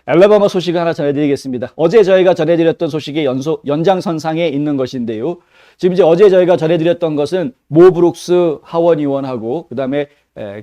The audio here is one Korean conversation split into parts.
알라바마 소식을 하나 전해드리겠습니다. 어제 저희가 전해드렸던 소식의 연장선상에 있는 것인데요. 지금 이제 어제 저희가 전해드렸던 것은 모 브룩스 하원 의원하고 그 다음에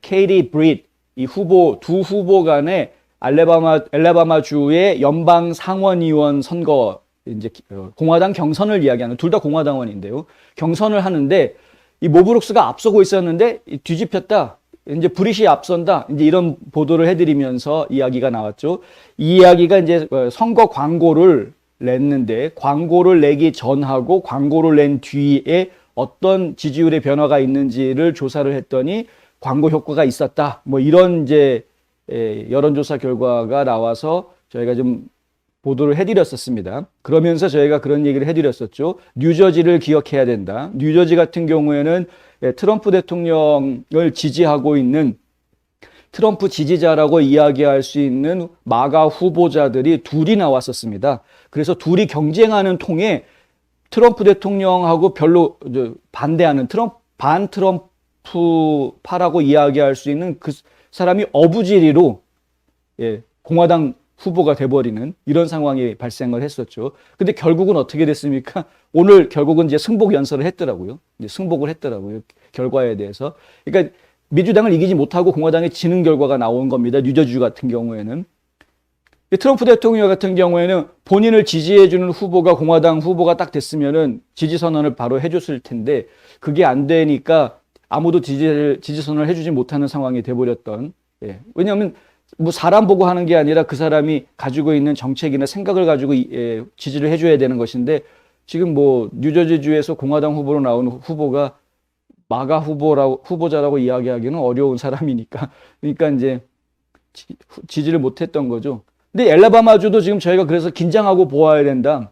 케이티 브릿 이 두 후보 간의 알라바마 주의 연방 상원 의원 선거 이제 공화당 경선을 이야기하는 둘 다 공화당원인데요. 경선을 하는데 이 모 브룩스가 앞서고 있었는데 뒤집혔다. 이제 브릿이 앞선다. 이제 이런 보도를 해드리면서 이야기가 나왔죠. 이 이야기가 이제 선거 광고를 냈는데 광고를 내기 전하고 광고를 낸 뒤에 어떤 지지율의 변화가 있는지를 조사를 했더니 광고 효과가 있었다. 뭐 이런 이제 여론조사 결과가 나와서 저희가 좀 보도를 해드렸었습니다. 그러면서 저희가 그런 얘기를 해드렸었죠. 뉴저지를 기억해야 된다. 뉴저지 같은 경우에는 트럼프 대통령을 지지하고 있는 트럼프 지지자라고 이야기할 수 있는 마가 후보자들이 둘이 나왔었습니다. 그래서 둘이 경쟁하는 통에 트럼프 대통령하고 별로 반대하는 반 트럼프파라고 이야기할 수 있는 그 사람이 어부지리로 공화당 후보가 돼버리는 이런 상황이 발생을 했었죠. 근데 결국은 어떻게 됐습니까? 오늘 결국은 이제 승복 연설을 했더라고요. 이제 승복을 했더라고요. 결과에 대해서. 그러니까 민주당을 이기지 못하고 공화당이 지는 결과가 나온 겁니다. 뉴저지 같은 경우에는. 트럼프 대통령 같은 경우에는 본인을 지지해주는 후보가 공화당 후보가 딱 됐으면은 지지선언을 바로 해줬을 텐데 그게 안 되니까 아무도 지지선언을 해주지 못하는 상황이 돼버렸던. 왜냐하면 뭐 사람 보고 하는 게 아니라 그 사람이 가지고 있는 정책이나 생각을 가지고 지지를 해줘야 되는 것인데 지금 뭐 뉴저지주에서 공화당 후보로 나온 후보가 마가 후보자라고 이야기하기는 어려운 사람이니까 그러니까 이제 지지를 못했던 거죠. 근데 엘라바마주도 지금 저희가 그래서 긴장하고 보아야 된다.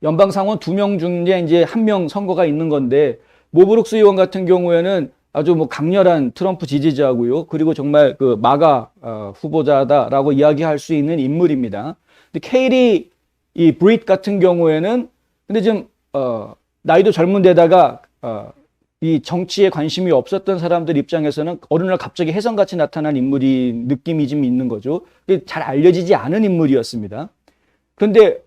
연방 상원 2명 중에 이제 1명 선거가 있는 건데 모 브룩스 의원 같은 경우에는 아주 뭐 강렬한 트럼프 지지자고요. 그리고 정말 그 마가 후보자다라고 이야기할 수 있는 인물입니다. 근데 케이티 이 브릿 같은 경우에는 근데 좀 나이도 젊은 데다가 이 정치에 관심이 없었던 사람들 입장에서는 어느 날 갑자기 혜성같이 나타난 인물이 느낌이 좀 있는 거죠. 잘 알려지지 않은 인물이었습니다. 그런데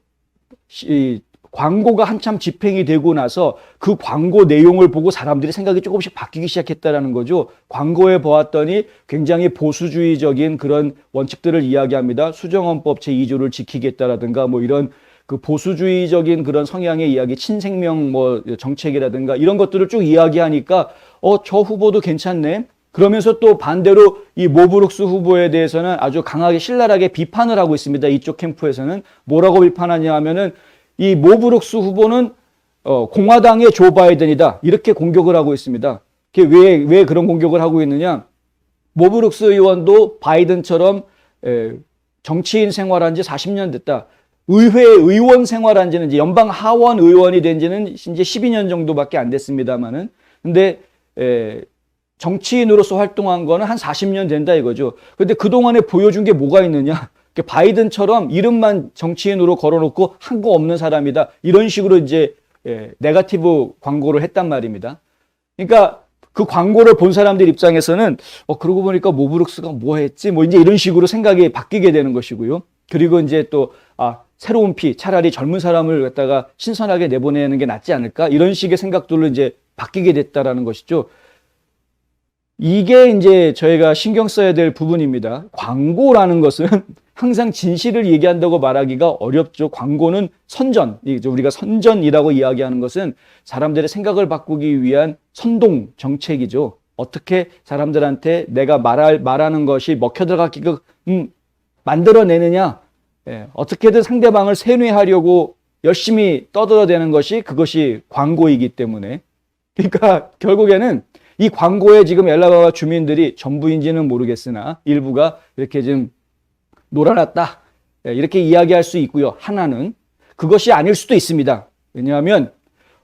이 광고가 한참 집행이 되고 나서 그 광고 내용을 보고 사람들이 생각이 조금씩 바뀌기 시작했다는 거죠. 광고에 보았더니 굉장히 보수주의적인 그런 원칙들을 이야기합니다. 수정헌법 제2조를 지키겠다라든가 뭐 이런 그 보수주의적인 그런 성향의 이야기, 친생명 뭐 정책이라든가 이런 것들을 쭉 이야기하니까 저 후보도 괜찮네. 그러면서 또 반대로 이 모 브룩스 후보에 대해서는 아주 강하게 신랄하게 비판을 하고 있습니다. 이쪽 캠프에서는 뭐라고 비판하냐 하면은 이 모 브룩스 후보는 공화당의 조 바이든이다. 이렇게 공격을 하고 있습니다. 왜 그런 공격을 하고 있느냐? 모 브룩스 의원도 바이든처럼 정치인 생활한 지 40년 됐다. 의회 의원 생활한 지는 이제 연방 하원 의원이 된 지는 이제 12년 정도밖에 안 됐습니다만은 근데 정치인으로서 활동한 거는 한 40년 된다 이거죠. 근데 그동안에 보여준 게 뭐가 있느냐? 바이든처럼 이름만 정치인으로 걸어놓고 한 거 없는 사람이다. 이런 식으로 이제 네거티브 광고를 했단 말입니다. 그러니까 그 광고를 본 사람들 입장에서는 그러고 보니까 모 브룩스가 뭐 했지? 뭐 이제 이런 식으로 생각이 바뀌게 되는 것이고요. 그리고 이제 또 새로운 피, 차라리 젊은 사람을 갖다가 신선하게 내보내는 게 낫지 않을까? 이런 식의 생각들로 이제 바뀌게 됐다라는 것이죠. 이게 이제 저희가 신경 써야 될 부분입니다. 광고라는 것은 항상 진실을 얘기한다고 말하기가 어렵죠. 광고는 선전, 우리가 선전이라고 이야기하는 것은 사람들의 생각을 바꾸기 위한 선동 정책이죠. 어떻게 사람들한테 내가 말하는 것이 먹혀들어가게끔 만들어내느냐, 어떻게든 상대방을 세뇌하려고 열심히 떠들어대는 것이 그것이 광고이기 때문에. 그러니까 결국에는 이 광고에 지금 엘라바마 주민들이 전부인지는 모르겠으나 일부가 이렇게 좀 놀아났다 이렇게 이야기할 수 있고요. 하나는 그것이 아닐 수도 있습니다. 왜냐하면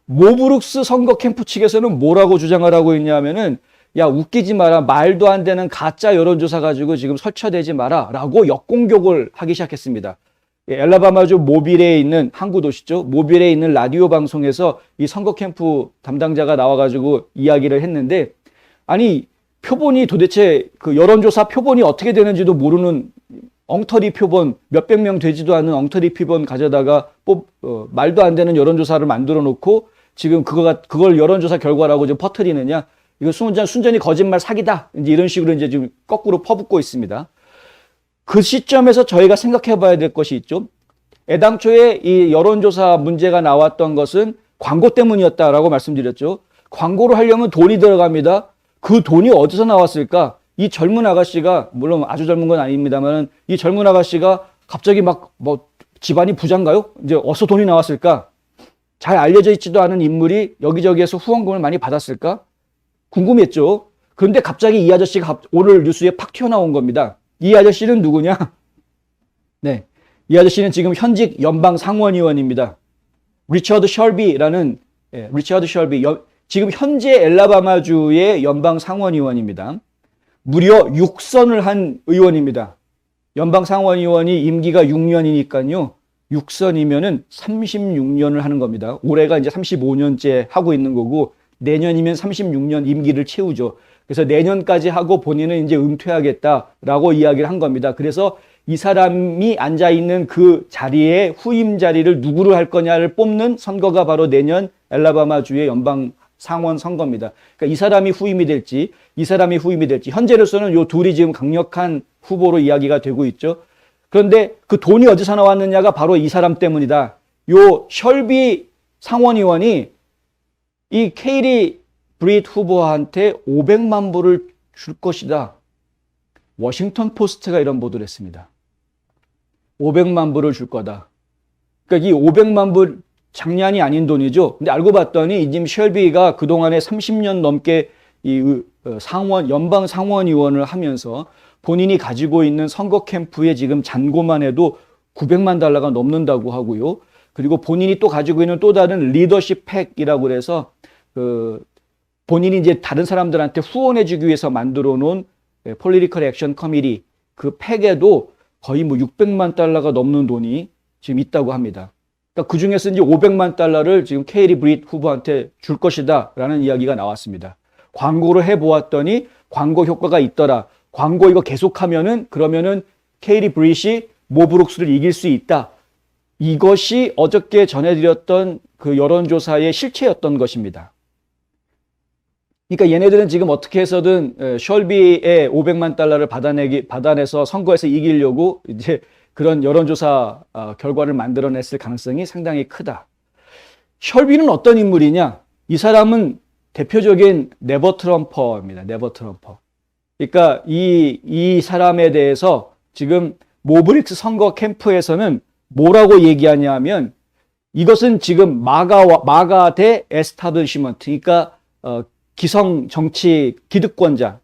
모 브룩스 선거 캠프 측에서는 뭐라고 주장을 하고 있냐면은 야 웃기지 마라, 말도 안 되는 가짜 여론조사 가지고 지금 설쳐대지 마라 라고 역공격을 하기 시작했습니다. 엘라바마주 모빌에 있는 항구 도시죠. 모빌에 있는 라디오 방송에서 이 선거 캠프 담당자가 나와가지고 이야기를 했는데 아니 표본이 도대체 그 여론조사 표본이 어떻게 되는지도 모르는 엉터리 표본, 몇백 명 되지도 않은 엉터리 표본 가져다가 말도 안 되는 여론조사를 만들어 놓고 지금 그걸 여론조사 결과라고 지금 퍼뜨리느냐. 이거 순전히 거짓말 사기다. 이제 이런 식으로 이제 지금 거꾸로 퍼붓고 있습니다. 그 시점에서 저희가 생각해 봐야 될 것이 있죠. 애당초에 이 여론조사 문제가 나왔던 것은 광고 때문이었다라고 말씀드렸죠. 광고를 하려면 돈이 들어갑니다. 그 돈이 어디서 나왔을까? 이 젊은 아가씨가, 물론 아주 젊은 건 아닙니다만, 이 젊은 아가씨가 갑자기 집안이 부자인가요? 이제 어디서 돈이 나왔을까? 잘 알려져 있지도 않은 인물이 여기저기에서 후원금을 많이 받았을까? 궁금했죠. 그런데 갑자기 이 아저씨가 오늘 뉴스에 팍 튀어나온 겁니다. 이 아저씨는 누구냐? 네. 이 아저씨는 지금 현직 연방 상원의원입니다. 리처드 셜비라는, 리처드 셜비, 지금 현재 엘라바마주의 연방 상원의원입니다. 무려 6선을 한 의원입니다. 연방 상원의원이 임기가 6년이니까요. 6선이면은 36년을 하는 겁니다. 올해가 이제 35년째 하고 있는 거고, 내년이면 36년 임기를 채우죠. 그래서 내년까지 하고 본인은 이제 은퇴하겠다라고 이야기를 한 겁니다. 그래서 이 사람이 앉아있는 그 자리에 후임 자리를 누구를 할 거냐를 뽑는 선거가 바로 내년 엘라바마주의 연방 상원 선거입니다. 그러니까 이 사람이 후임이 될지, 현재로서는 요 둘이 지금 강력한 후보로 이야기가 되고 있죠. 그런데 그 돈이 어디서 나왔느냐가 바로 이 사람 때문이다. 요 셜비 상원의원이 이 케이리 브릿 후보한테 500만 불을 줄 것이다. 워싱턴 포스트가 이런 보도를 했습니다. 500만 불을 줄 거다. 그러니까 이 500만 불 장난이 아닌 돈이죠. 근데 알고 봤더니 이 짐 셜비가 그동안에 30년 넘게 이 연방 상원의원을 하면서 본인이 가지고 있는 선거 캠프에 지금 잔고만 해도 900만 달러가 넘는다고 하고요. 그리고 본인이 또 가지고 있는 또 다른 리더십 팩이라고 그래서 본인이 이제 다른 사람들한테 후원해주기 위해서 만들어 놓은 Political Action Committee 그 팩에도 거의 600만 달러가 넘는 돈이 지금 있다고 합니다. 그러니까 그 중에서 이제 500만 달러를 지금 케이리 브릿 후보한테 줄 것이다 라는 이야기가 나왔습니다. 광고를 해보았더니 광고 효과가 있더라. 광고 이거 계속하면은 그러면은 케이리 브릿이 모 브룩스를 이길 수 있다. 이것이 어저께 전해드렸던 그 여론조사의 실체였던 것입니다. 그러니까 얘네들은 지금 어떻게 해서든 셜비의 500만 달러를 받아내서 선거에서 이기려고 이제 그런 여론조사 결과를 만들어냈을 가능성이 상당히 크다. 셜비는 어떤 인물이냐? 이 사람은 대표적인 네버 트럼퍼입니다. 네버 트럼퍼. 그러니까 이 사람에 대해서 지금 모브릭스 선거 캠프에서는 뭐라고 얘기하냐면 이것은 지금 마가 대 에스타블리시먼트, 그러니까 기성 정치 기득권자,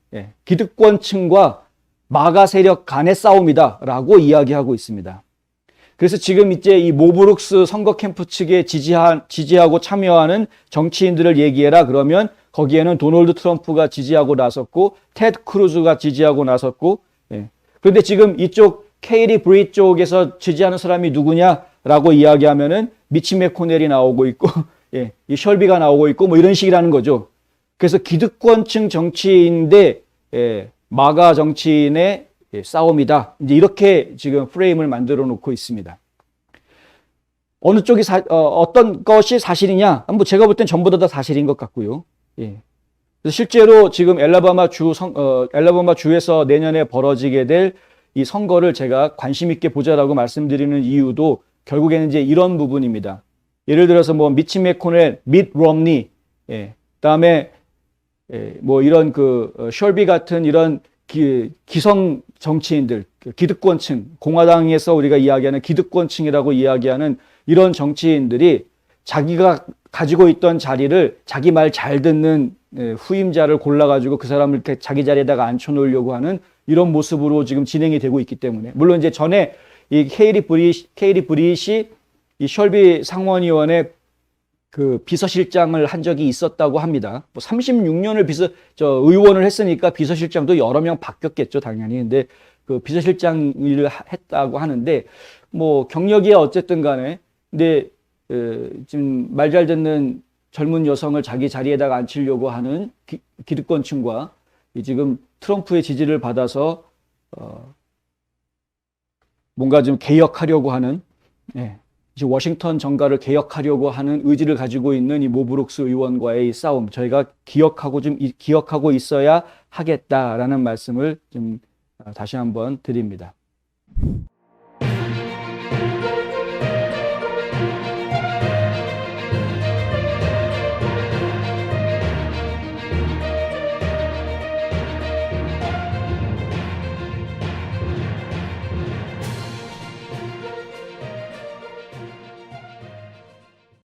기득권층과 마가 세력 간의 싸움이다라고 이야기하고 있습니다. 그래서 지금 이제 이 모브룩스 선거 캠프 측에 지지하고 참여하는 정치인들을 얘기해라 그러면 거기에는 도널드 트럼프가 지지하고 나섰고 테드 크루즈가 지지하고 나섰고, 그런데 지금 이쪽 케이리 브릿 쪽에서 지지하는 사람이 누구냐라고 이야기하면은 미치 맥코넬이 나오고 있고, 이 셜비가 나오고 있고 뭐 이런 식이라는 거죠. 그래서 기득권층 정치인대 마가 정치인의 싸움이다. 이제 이렇게 지금 프레임을 만들어 놓고 있습니다. 어느 쪽이 어떤 것이 사실이냐? 뭐 제가 볼 땐 전부 다 사실인 것 같고요. 그래서 실제로 지금 엘라바마 주에서 내년에 벌어지게 될 이 선거를 제가 관심 있게 보자라고 말씀드리는 이유도 결국에는 이제 이런 부분입니다. 예를 들어서 뭐 미치 맥코넬, 밋 롬니, 그다음에 뭐 이런 셜비 같은 이런 기성 정치인들, 기득권층, 공화당에서 우리가 이야기하는 기득권층이라고 이야기하는 이런 정치인들이 자기가 가지고 있던 자리를 자기 말 잘 듣는 후임자를 골라가지고 그 사람을 이렇게 자기 자리에다가 앉혀놓으려고 하는 이런 모습으로 지금 진행이 되고 있기 때문에, 물론 이제 전에 이 케이리 브릿이 이 셜비 상원의원의 그 비서실장을 한 적이 있었다고 합니다. 뭐 36년을 의원을 했으니까 비서실장도 여러 명 바뀌었겠죠, 당연히. 근데 그 비서실장 일을 했다고 하는데, 뭐 경력이 어쨌든 간에, 근데 지금 말 잘 듣는 젊은 여성을 자기 자리에다가 앉히려고 하는 기득권층과 지금 트럼프의 지지를 받아서 뭔가 좀 개혁하려고 하는, 예, 이제 워싱턴 정가를 개혁하려고 하는 의지를 가지고 있는 이 모 브룩스 의원과의 이 싸움, 저희가 기억하고 있어야 하겠다라는 말씀을 좀 다시 한번 드립니다.